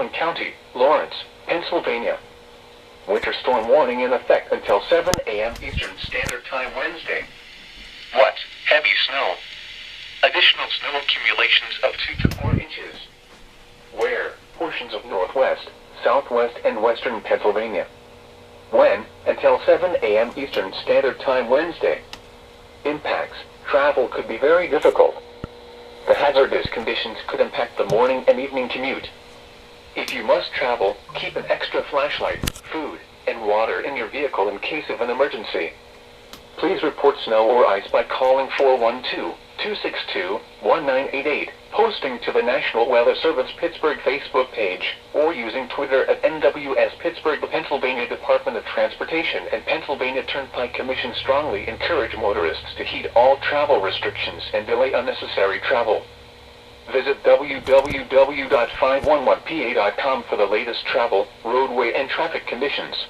Allen County, Lawrence, Pennsylvania. Winter storm warning in effect until 7 a.m. Eastern Standard Time Wednesday. What? Heavy snow. Additional snow accumulations of 2 to 4 inches. Where? Portions of northwest, southwest, and western Pennsylvania. When? Until 7 a.m. Eastern Standard Time Wednesday. Impacts. Travel could be very difficult. The hazardous conditions could impact the morning and evening commute. If you must travel, keep an extra flashlight, food, and water in your vehicle in case of an emergency. Please report snow or ice by calling 412-262-1988, posting to the National Weather Service Pittsburgh Facebook page, or using Twitter at NWS Pittsburgh. The Pennsylvania Department of Transportation and Pennsylvania Turnpike Commission strongly encourage motorists to heed all travel restrictions and delay unnecessary travel. Visit www.511pa.com for the latest travel, roadway, and traffic conditions.